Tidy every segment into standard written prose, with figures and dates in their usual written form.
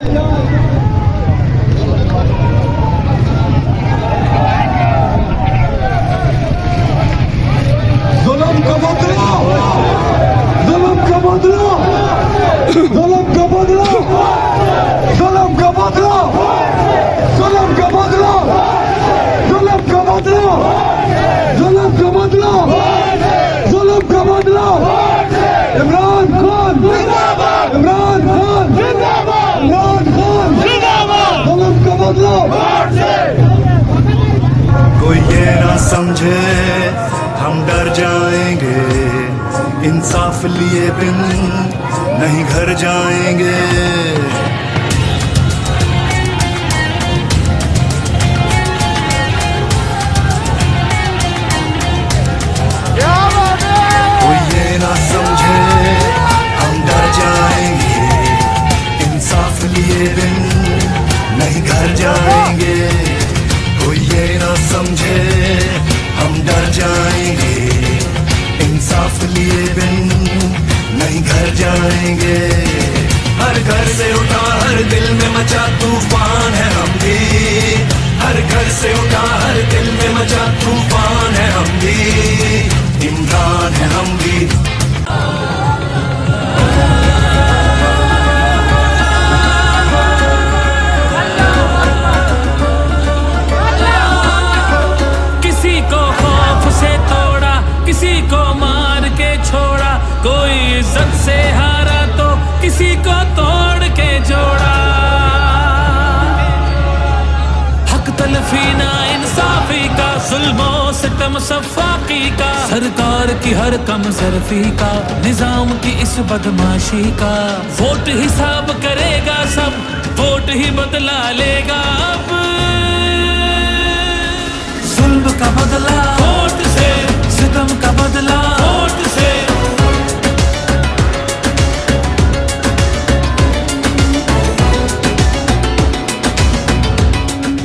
जुल्म का बदला, जुल्म का बदला, जुल्म का बदला, जुल्म का बदला, जुल्म का बदला, जुल्म का बदला, जुल्म का बदला, जुल्म का बदला। इमरान खान जिंदाबाद, इमरान खान जिंदाबाद, इमरान खान जिंदाबाद, जुल्म का बदला। कोई ये ना समझे हम डर जाएंगे, इंसाफ लिए बिन नहीं घर जाएंगे। कोई ये ना समझे हम डर जाएंगे, इंसाफ लिए बिन नहीं घर जाएंगे। कोई ये ना समझे हम डर जाएंगे, इंसाफ लिए बिन नहीं घर जाएंगे। हर घर से उठा हर दिल में मचा तूफान है हम भी, हर घर से उठा हर दिल में मचा तूफान है हम भी, इमरान है हम भी। किसी को मार के छोड़ा, कोई इज्जत से हारा तो किसी को तोड़ के जोड़ा। हक तलफी ना इंसाफी का, जुल्मो सितम सफाकी का, सरकार की हर कम ज़रफ़ी का, निजाम की इस बदमाशी का। वोट हिसाब करेगा सब, वोट ही बदला लेगा अब। जुल्म का बदला वोट से, सितम का बदला वोट से।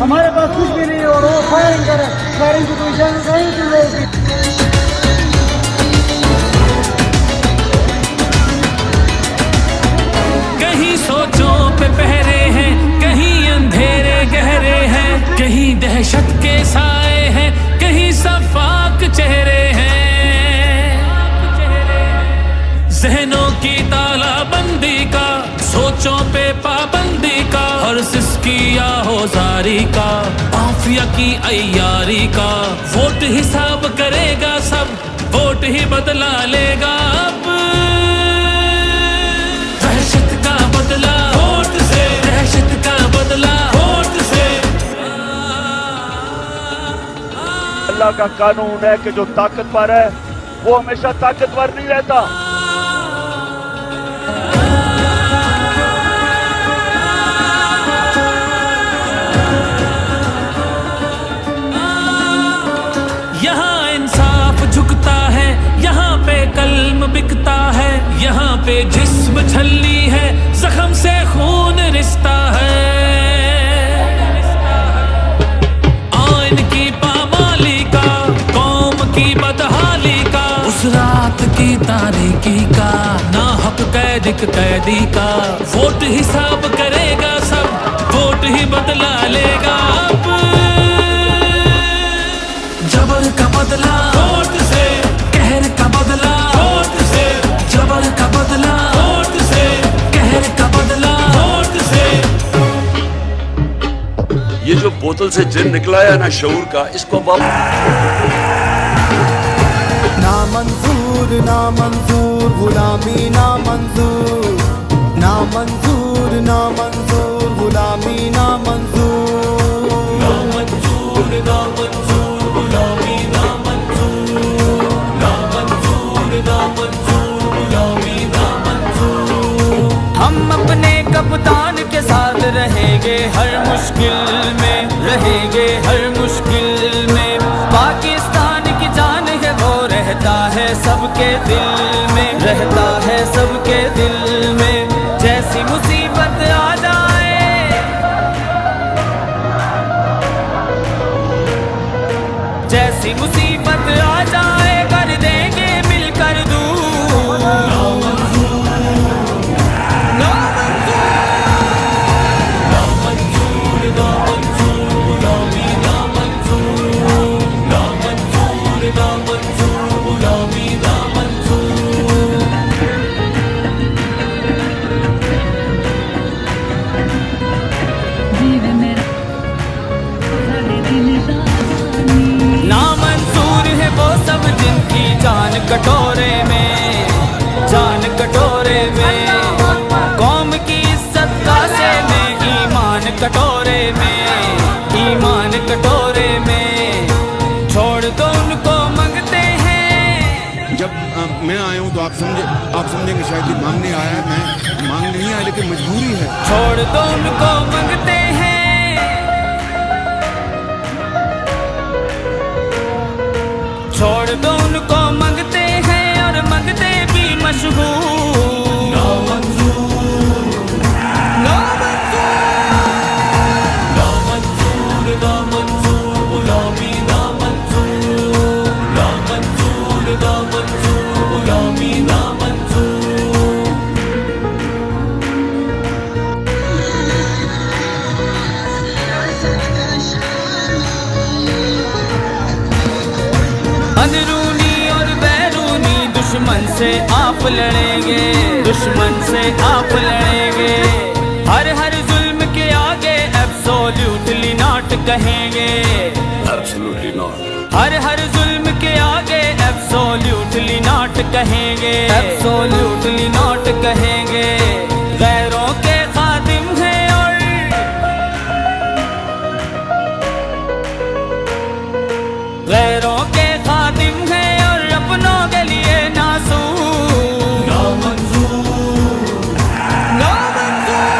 हमारे पास कुछ भी नहीं और वो फायरिंग करे, फायरिंग की कोई इजाजत नहीं दी जाएगी। कहीं सोचों पे पहरे हैं, कहीं अंधेरे गहरे हैं, कहीं दहशत के साए हैं, कहीं सफाक चेहरे हैं। जहनों की तालाबंदी का, सोचों पे पाबंदी का, हर सिसकी आहोजारी का, माफिया की अय्यारी का। वोट हिसाब करेगा सब, वोट ही बदला लेगा अब। दहशत का बदला वोट से, दहशत का बदला वोट से। अल्लाह का कानून है कि जो ताकतवर है वो हमेशा ताकतवर नहीं रहता। यहाँ इंसाफ झुकता है, यहाँ पे कल्म बिकता है, यहाँ पे जिस्म छलनी है, जख्म से खून रिश्ता है। आइन की पामाली का, कौम की बदहाली का, उस रात की तारीकी का, ना हक कैद कैदी का। वोट हिसाब करेगा सब, वोट ही बदला लेगा अब। जबर का बदला वोट से, कहर का बदला वोट से, जबर का बदला वोट से, कहर का बदला वोट से। ये जो बोतल से जिन निकला है ना शऊर का, इसको ना मंजूर, ना मंजूर, गुलामी ना मंजूर, ना मंजूर, ना मंजूर, गुलामी ना मंजूर, ना मंजूर, ना मंजूर, गुलामी ना मंजूर, ना मंजूर, ना मंजूर, गुलामी ना मंजूर। हम अपने कप्तान के साथ रहेंगे हर मुश्किल में, रहेंगे हर मुश्किल में। पाकिस्तान की जान है वो रहता है सबके दिल में, रहता है सबके दिल में। जैसी मुसीबत आ जाए, जैसी मुसीबत आ जाए, कर देंगे मिलकर दूर। कि मांगने आया है, मैं मांग नहीं आया लेकिन मजबूरी है। छोड़ दो उनको मांगते हैं, छोड़ दो उनको मांगते हैं और मांगते भी मशहूर। अंदरूनी और बैरूनी दुश्मन से आप लड़ेंगे, दुश्मन से आप लड़ेंगे। हर हर जुल्म के आगे एब्सोल्युटली नॉट कहेंगे, एब्सोल्युटली नॉट। हर हर जुल्म के आगे एब्सोल्युटली नॉट कहेंगे, एब्सोल्युटली नॉट कहेंगे। गैरों के खादिम हैं और गैरों के खादिम हैं और अपनों के लिए नासूर। नामंजूर, नामंजूर,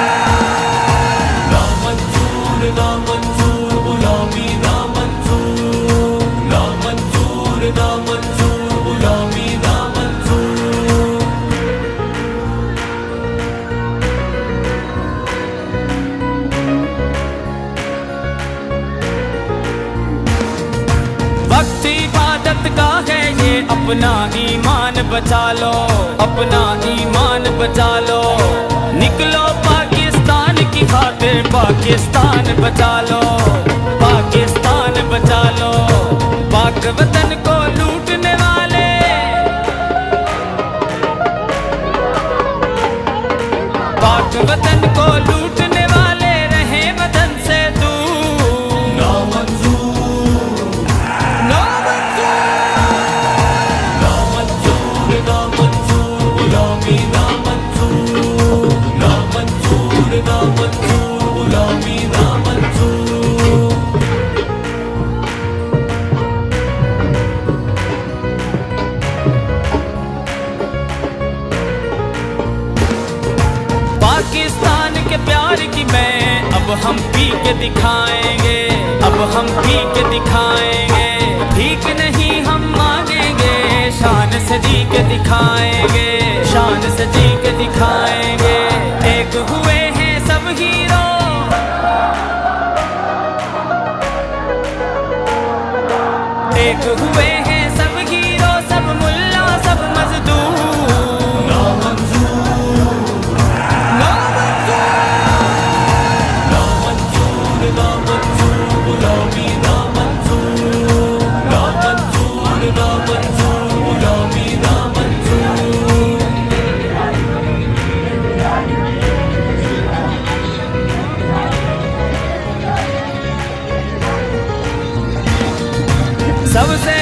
नामंजूर, नामंजूर, गुलामी नामंजूर, नामंजूर, नामंजूर, गुलामी नामंजूर। वक्त इबादत का है ये, अपना ईमान बचा लो, अपना ईमान बचा लो। निकलो पाकिस्तान की खातिर, पाकिस्तान बचा लो, पाकिस्तान बचा लो। पाक वतन को लूटने वाले, पाक वतन को लूटने वाले रहे वतन से दूर। नामंजूर, नामंजूर, नामंजूर, गुलामी नामंजूर, नामंजूर, नामंजूर, गुलामी नामंजूर। पाकिस्तान के प्यार की मैं अब हम पी के दिखाएंगे, अब हम पी के दिखाएंगे। ठीक नहीं हम मांगेंगे, शान से जी के दिखाएंगे, शान से जी के दिखाएंगे। एक हुए हैं सब हीरो, एक हुए हैं सब हीरो, सब मुल्ला सब मजदूर। नामंजूर, नामंजूर, नामंजूर, गुलामी नामंजूर, नामंजूर, नामंजूर, गुलामी नामंजूर। सबसे